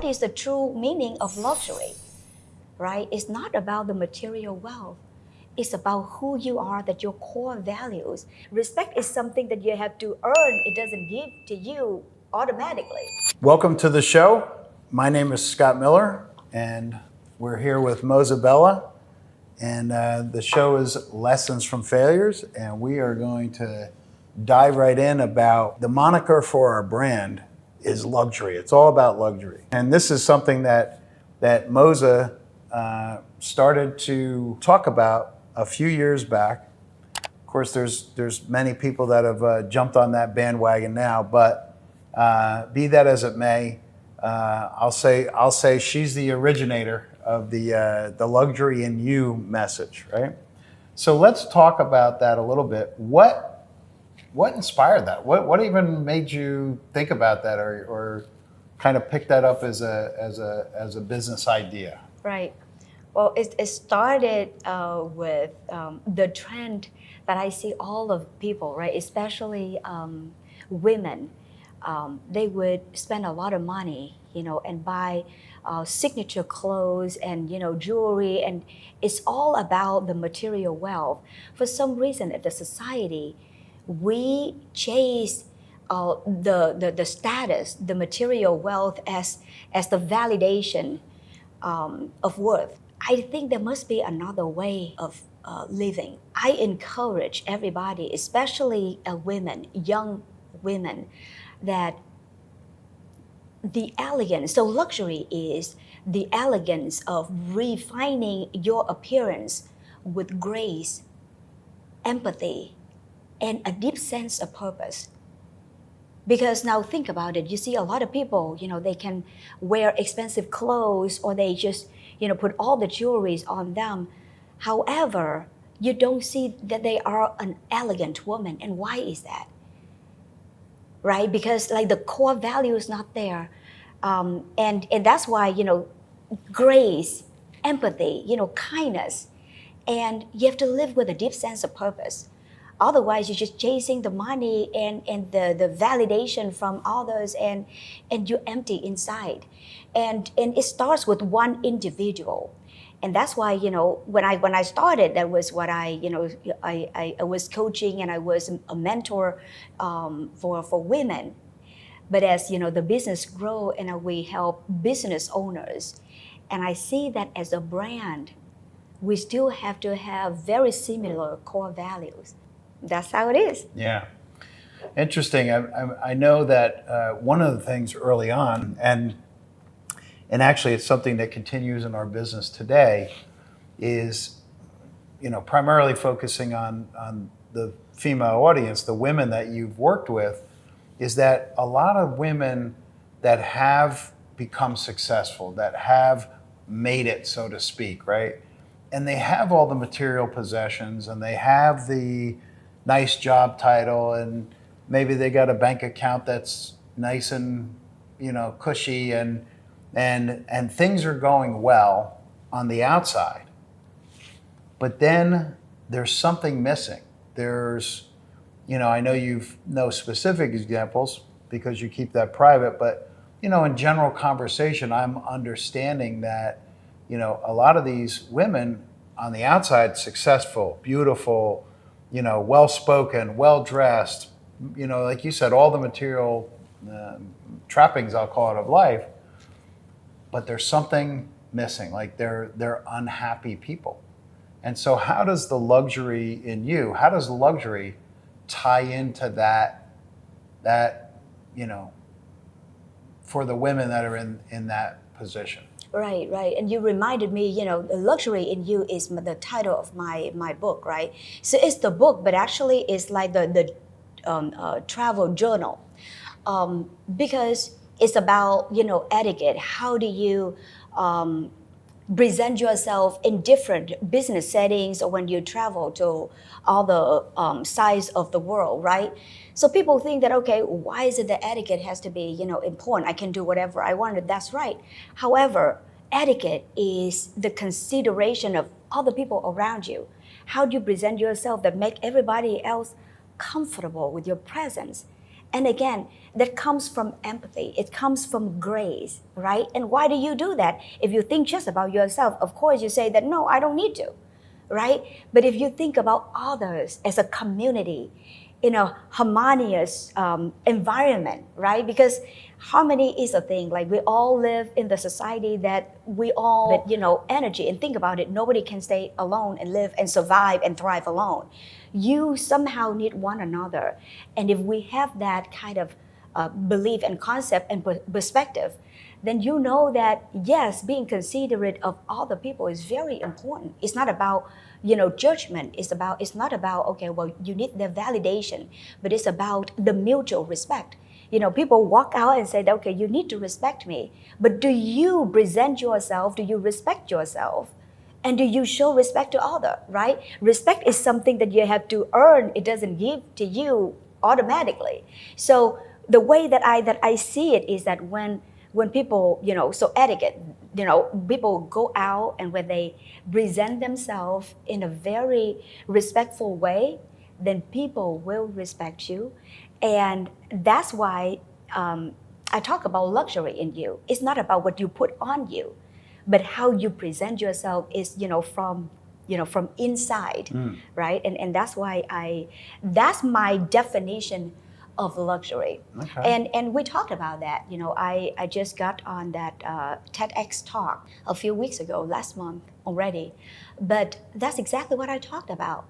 what is the true meaning of luxury, right? It's not about the material wealth. It's about who you are, that your core values. Respect is something that you have to earn. It doesn't give to you automatically. Welcome to the show. My name is Scott Miller, and we're here with MOZA-BELLA. And the show is Lessons from Failures, and we are going to dive right in about the moniker for our brand is luxury. It's all about luxury. And this is something that Moza started to talk about a few years back. Of course, there's many people that have jumped on that bandwagon now, but be that as it may, I'll say she's the originator of the luxury in you message, right? So let's talk about that a little bit. What inspired that? What even made you think about that, or kind of pick that up as a business idea? Right. Well, it started with the trend that I see all of people, right, especially women. They would spend a lot of money, and buy signature clothes and jewelry, and it's all about the material wealth. For some reason, in the society, we chase the status, the material wealth as the validation of worth. I think there must be another way of living. I encourage everybody, especially women, young women, that the elegance, so luxury is the elegance of refining your appearance with grace, empathy, and a deep sense of purpose. Because now think about it, you see a lot of people, they can wear expensive clothes, or they just, put all the jewelries on them. However, you don't see that they are an elegant woman. And why is that? Right? Because like the core value is not there. And that's why, grace, empathy, kindness, and you have to live with a deep sense of purpose. Otherwise, you're just chasing the money and the validation from others, and you're empty inside. And it starts with one individual. And that's why, when I started, that was what I was coaching, and I was a mentor for women. But as the business grow, and we help business owners, and I see that as a brand, we still have to have very similar core values. That's how it is. Yeah. Interesting. I know that one of the things early on, and actually it's something that continues in our business today, is primarily focusing on the female audience, the women that you've worked with, is that a lot of women that have become successful, that have made it, so to speak, right? And they have all the material possessions, and they have the nice job title, and maybe they got a bank account that's nice and cushy, and things are going well on the outside. But then there's something missing. There's, I know you've no specific examples because you keep that private, but in general conversation, I'm understanding that a lot of these women on the outside, successful, beautiful, well-spoken, well-dressed, like you said, all the material trappings, I'll call it, of life, but there's something missing, like they're unhappy people. And so how does the luxury in you, how does luxury tie into that for the women that are in that position? Right. And you reminded me, the luxury in you is the title of my book, right? So it's the book, but actually it's like the travel journal, because it's about, etiquette. How do you present yourself in different business settings, or when you travel to all the sides of the world, right? So people think that, okay, why is it that etiquette has to be, important? I can do whatever I want. That's right. However, etiquette is the consideration of other people around you. How do you present yourself that make everybody else comfortable with your presence? And again, that comes from empathy. It comes from grace, right? And why do you do that? If you think just about yourself, of course you say that, no, I don't need to, right? But if you think about others as a community, in a harmonious environment, right? Because harmony is a thing. Like we all live in the society that we all, energy. And think about it, nobody can stay alone and live and survive and thrive alone. You somehow need one another. And if we have that kind of belief and concept and perspective, then you know that yes, being considerate of other people is very important. It's not about judgment. It's not about, okay, well, you need their validation, but it's about the mutual respect. People walk out and say that, okay, you need to respect me, but do you present yourself? Do you respect yourself? And do you show respect to other, right? Respect is something that you have to earn. It doesn't give to you automatically. So the way that I see it is that when people, so etiquette, people go out and when they present themselves in a very respectful way, then people will respect you. And that's why I talk about luxury in you. It's not about what you put on you, but how you present yourself is from inside, right? And that's why that's my definition of luxury. Okay. And we talked about that. I just got on that TEDx talk a few weeks ago, last month already, but that's exactly what I talked about.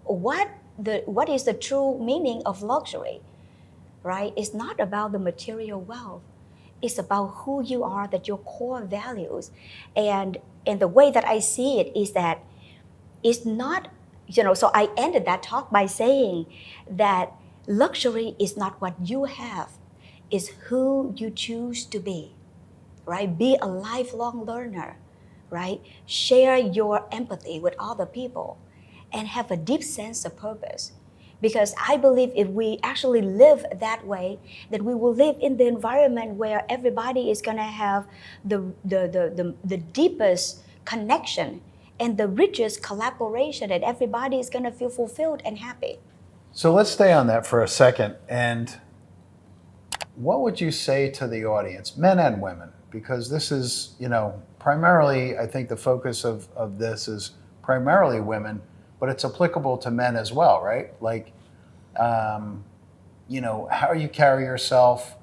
What is the true meaning of luxury, right? It's not about the material wealth. It's about who you are, that your core values. And the way that I see it is that it's not, so I ended that talk by saying that luxury is not what you have, it's who you choose to be, right? Be a lifelong learner, right? Share your empathy with other people and have a deep sense of purpose. Because I believe if we actually live that way, that we will live in the environment where everybody is going to have the deepest connection and the richest collaboration, and everybody is going to feel fulfilled and happy. So let's stay on that for a second. And what would you say to the audience, men and women? Because this is, primarily, I think the focus of this is primarily women, but it's applicable to men as well, right? Like, how you carry yourself.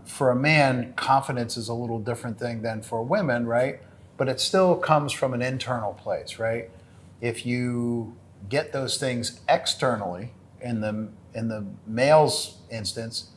For a man, confidence is a little different thing than for women, right? But it still comes from an internal place, right? If you get those things externally, in the male's instance,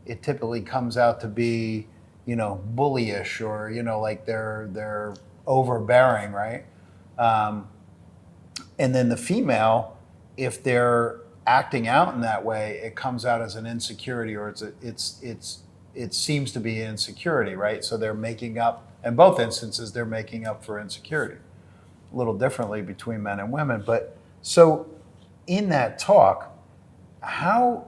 it typically comes out to be, bullyish, or like they're overbearing, right? And then the female, if they're acting out in that way, it comes out as an insecurity, or it seems to be insecurity, right? So they're making up, in both instances, they're making up for insecurity, a little differently between men and women. But so in that talk, how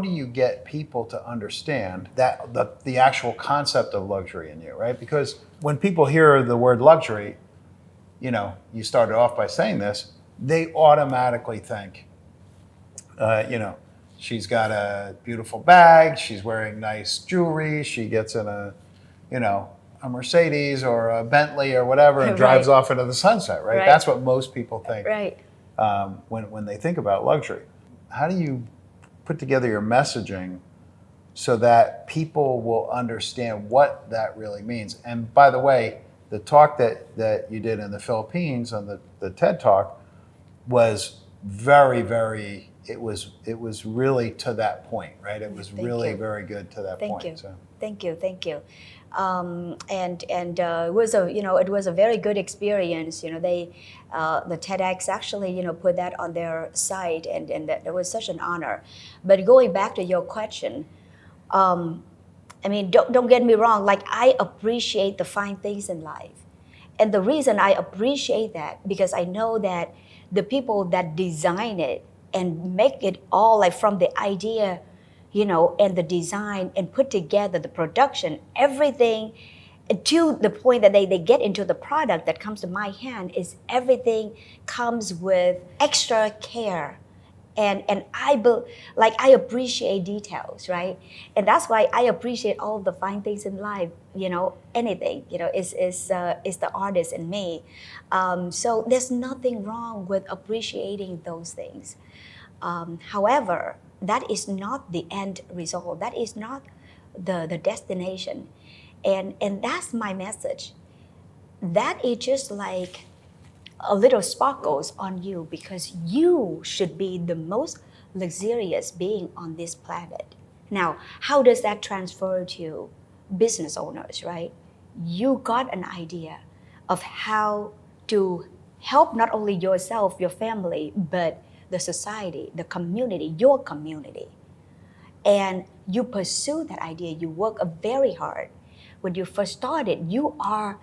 do you get people to understand that the actual concept of luxury in you, right? Because when people hear the word luxury, you started off by saying this, they automatically think, she's got a beautiful bag, she's wearing nice jewelry, she gets in a Mercedes or a Bentley or whatever, and drives Right. off into the sunset, right? Right. That's what most people think Right. when they think about luxury. How do you put together your messaging so that people will understand what that really means? And by the way, the talk that you did in the Philippines on the TED Talk was very, very, it was really to that point, right? It was Thank really you. very good to that Thank point. you. So. Thank you. And it was a very good experience. The TEDx actually put that on their site, and that was such an honor. But going back to your question, don't get me wrong. Like, I appreciate the fine things in life, and the reason I appreciate that, because I know that the people that design it and make it all, like from the idea, and the design, and put together the production, everything, to the point that they get into the product that comes to my hand, is everything comes with extra care And I appreciate details, right? And that's why I appreciate all the fine things in life. Anything, is the artist in me. So there's nothing wrong with appreciating those things. However, that is not the end result. That is not the destination. And that's my message. That is just like a little sparkles on you, because you should be the most luxurious being on this planet. Now, how does that transfer to business owners, right? You got an idea of how to help not only yourself, your family, but the society, the community, your community. And you pursue that idea, you work very hard. When you first started, you are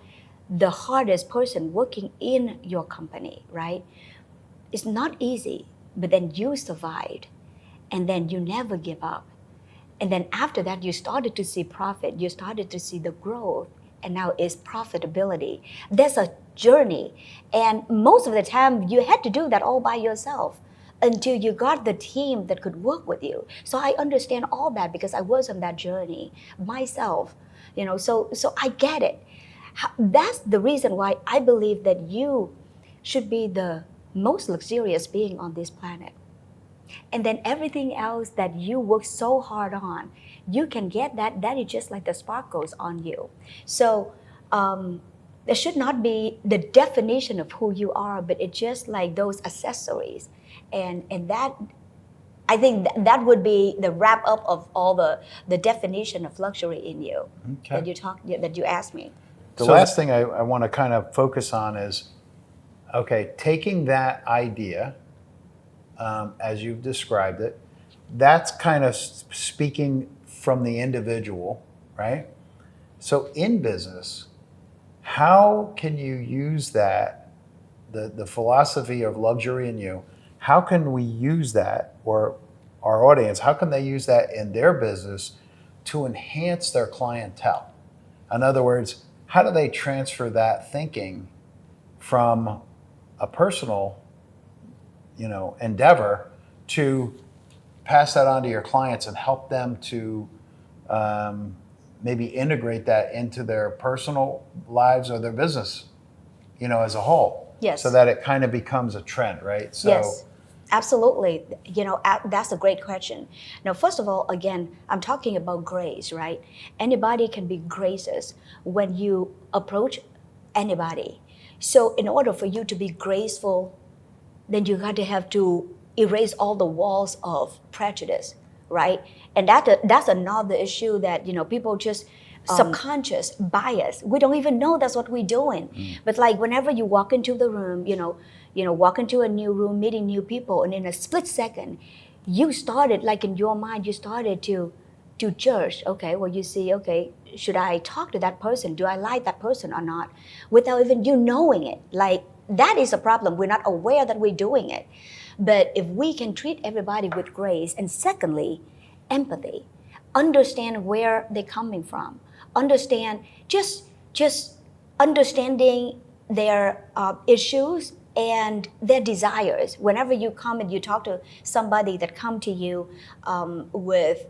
the hardest person working in your company, right? It's not easy, but then you survived, and then you never give up. And then after that, you started to see profit, you started to see the growth, and now it's profitability. There's a journey. And most of the time, you had to do that all by yourself until you got the team that could work with you. So I understand all that because I was on that journey myself. So I get it. That's the reason why I believe that you should be the most luxurious being on this planet. And then everything else that you work so hard on, you can get that is just like the sparkles on you. So it should not be the definition of who you are, but it's just like those accessories. And that, I think that would be the wrap up of all the definition of luxury in you. Okay. That you asked me. The last thing I want to kind of focus on is, okay, taking that idea, as you've described it, that's kind of speaking from the individual, right? So in business, how can you use that, the philosophy of luxury in you, how can we use that, or our audience, how can they use that in their business to enhance their clientele? In other words, how do they transfer that thinking from a personal, endeavor to pass that on to your clients and help them to maybe integrate that into their personal lives or their business, as a whole? Yes. So that it kind of becomes a trend, right? So, yes, absolutely. That's a great question. Now, first of all, again, I'm talking about grace, right? Anybody can be gracious when you approach anybody. So in order for you to be graceful, then you got to have to erase all the walls of prejudice, right? And that's another issue that people just subconscious bias. We don't even know that's what we're doing. But like whenever you walk into the room, walk into a new room, meeting new people, and in a split second, you started, like in your mind, you started to judge. Okay, well, you see, okay, should I talk to that person? Do I like that person or not? Without even you knowing it. Like, that is a problem. We're not aware that we're doing it. But if we can treat everybody with grace, and secondly, empathy, understand where they're coming from, understand just understanding their issues and their desires. Whenever you come and you talk to somebody that come to you with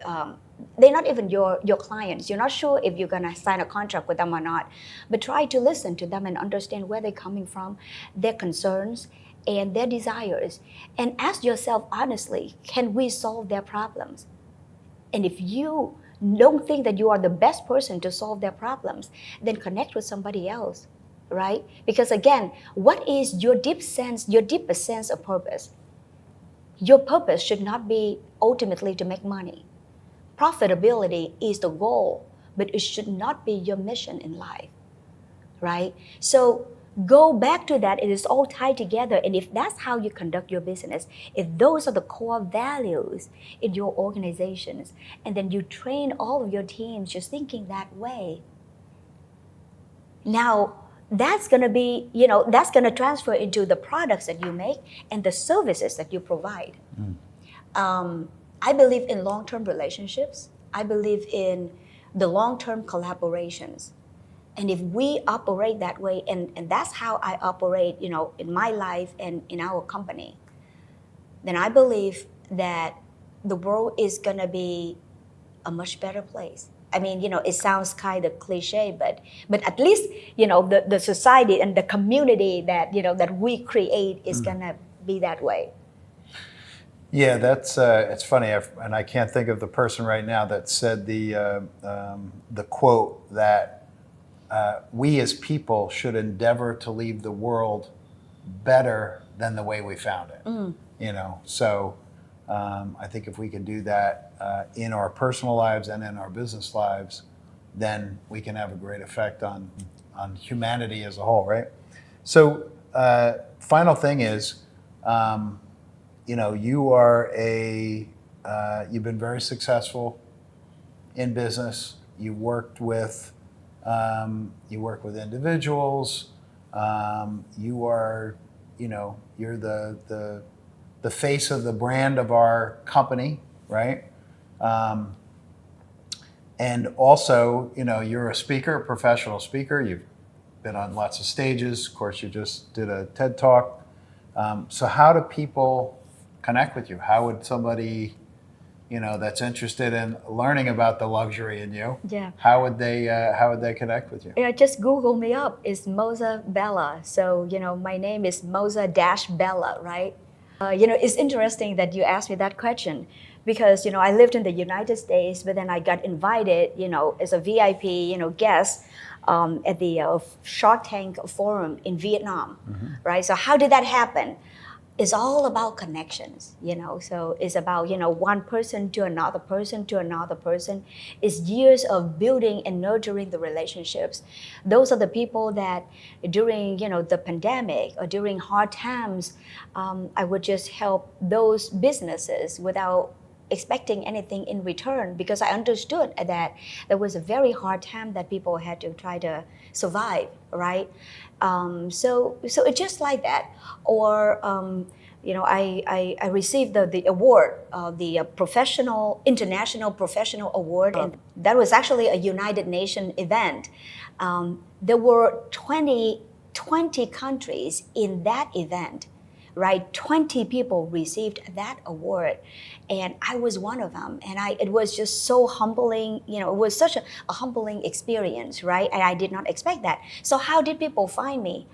they're not even your clients, you're not sure if you're going to sign a contract with them or not, but try to listen to them and understand where they're coming from, their concerns and their desires, and ask yourself honestly, can we solve their problems? And if you don't think that you are the best person to solve their problems, then connect with somebody else, right? Because again, what is your deepest sense of purpose? Your purpose should not be ultimately to make money. Profitability is the goal, but it should not be your mission in life, right? So go back to that. It is all tied together. And if that's how you conduct your business, if those are the core values in your organizations, and then you train all of your teams just thinking that way, now that's going to be, that's going to transfer into the products that you make and the services that you provide. I believe in long-term relationships. I believe in the long-term collaborations. And if we operate that way, and that's how I operate, in my life and in our company, then I believe that the world is going to be a much better place. I mean, it sounds kind of cliche, but at least, the society and the community that we create is going to be that way. Yeah, that's it's funny, and I can't think of the person right now that said the quote that we as people should endeavor to leave the world better than the way we found it. So I think if we can do that in our personal lives and in our business lives, then we can have a great effect on humanity as a whole, right? So final thing is, you are you've been very successful in business. You work with individuals. You are, you're the face of the brand of our company, right? And also, you're a speaker, a professional speaker. You've been on lots of stages. Of course, you just did a TED Talk. So how do people connect with you? How would somebody, that's interested in learning about the luxury in you, how would they connect with you? Yeah, just Google me up. It's MOZA-BELLA. So, my name is Moza-Bella, right? It's interesting that you asked me that question because, I lived in the United States, but then I got invited, as a VIP, guest at the Shark Tank Forum in Vietnam, right? So how did that happen? It's all about connections, so it's about, one person to another person to another person. It's years of building and nurturing the relationships. Those are the people that during, the pandemic or during hard times, I would just help those businesses without expecting anything in return, because I understood that there was a very hard time that people had to try to survive, right? So it's just like that. Or I received the award, the international professional award, and that was actually a United Nations event. There were 20 countries in that event, right? 20 people received that award, and I was one of them. And it was just so humbling. It was such a humbling experience, right? And I did not expect that. So how did people find me?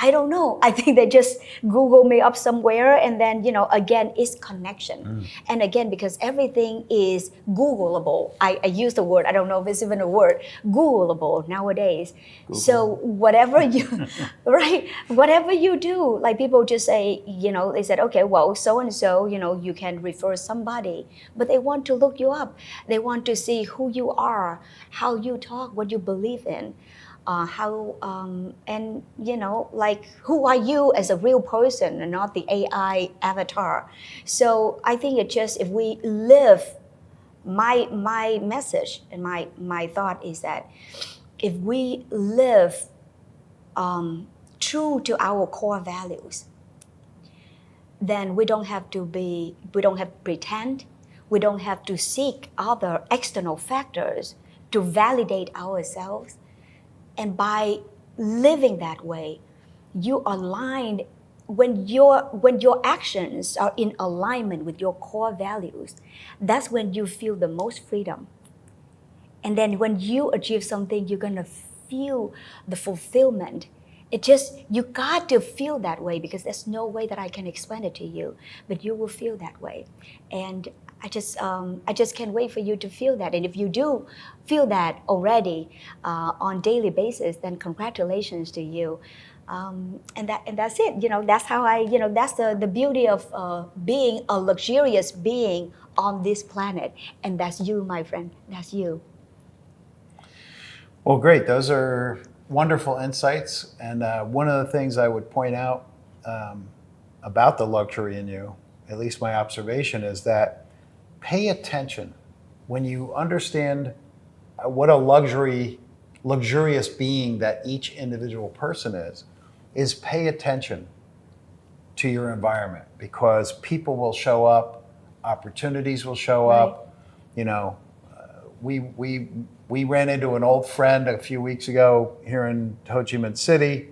I don't know. I think they just Google me up somewhere, and then, again, it's connection. And again, because everything is Googleable, I use the word, I don't know if it's even a word, Googleable nowadays. Google. So whatever you, right, whatever you do, like people just say, they said, okay, well, so-and-so, you can refer somebody, but they want to look you up. They want to see who you are, how you talk, what you believe in. And like, who are you as a real person and not the AI avatar? So I think it just, if we live, my message and my thought is that if we live true to our core values, then we don't have to pretend, we don't have to seek other external factors to validate ourselves. And by living that way, you align, when your actions are in alignment with your core values, that's when you feel the most freedom. And then when you achieve something, you're gonna feel the fulfillment. You got to feel that way, because there's no way that I can explain it to you, but you will feel that way. And I just can't wait for you to feel that. And if you do feel that already on daily basis, then congratulations to you. And that's it. That's how that's the beauty of being a luxurious being on this planet. And that's you, my friend. That's you. Well, great. Those are wonderful insights. And one of the things I would point out about the luxury in you, at least my observation, is that pay attention when you understand what a luxurious being that each individual person is pay attention to your environment, because people will show up, opportunities will show up. We ran into an old friend a few weeks ago here in Ho Chi Minh City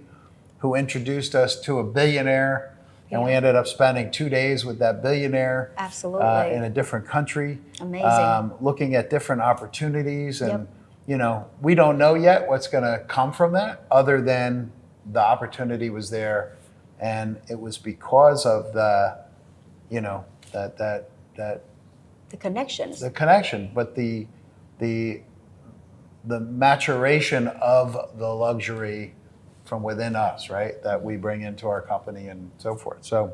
who introduced us to a billionaire And we Yeah. ended up spending 2 days with that billionaire Absolutely. in a different country, Amazing. looking at different opportunities. And, Yep. we don't know yet what's going to come from that other than the opportunity was there. And it was because of that The connections. the connection, but the maturation of the luxury from within us, right? That we bring into our company and so forth. So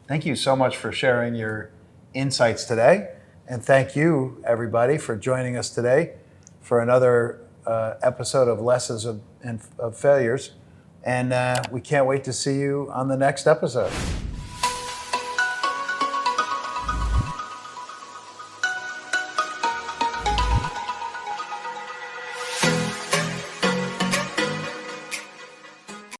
thank you so much for sharing your insights today. And thank you, everybody, for joining us today for another episode of Lessons of Failures. And we can't wait to see you on the next episode.